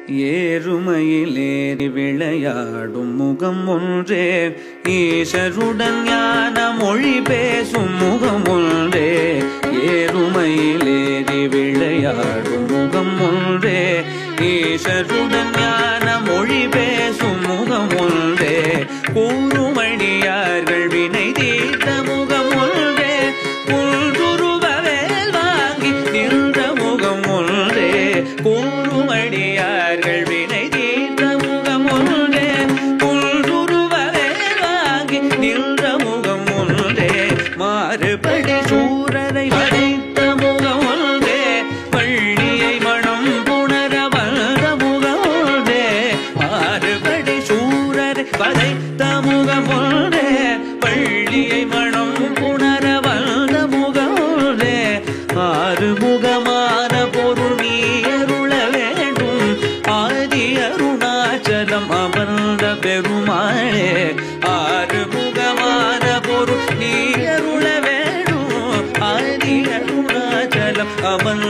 ஏறுமையிலேறி விளையாடும் முகம் ஒன்றே, ஈசருடன் ஞான மொழி பேசும் முகம் ஒன்றே. ஏறுமையிலேறி விளையாடும் முகம் ஒன்றே, ஈசருடன் ஞான மொழி பேசும் முகம் ஒன்றே. கூறுமணியார்கள் வினை தீர்த்த முகம் ஒன்றே, புல்துருவவேல் வாங்கி நின்ற முகம் ஒன்றே. கூறுமணியார்கள் வினை தீர்த்த முகம் ஒன்றே, புல்துருவவேல் வாங்கி நின்ற முகம் ஒன்றே. மாறுபடி சூரரை வளைத்த முகம் ஒன்றே, பள்ளியை மனம் புணர வந்த முகம் ஒன்றே. மாறுபடி சூரரை வளைத்த முகம் ஒன்றே, பள்ளியை மனம் புணர வந்த முகம் ஒன்றே. ஆறுமுகமான பொருள் நீ அருள வேண்டும், ஆதி அருணாச்சலம் அமர்ந்த பெருமாளே. ஆறுமுகமான பொருள் நீ அருள வேண்டும், ஆதி அருணாச்சலம் அமர்ந்த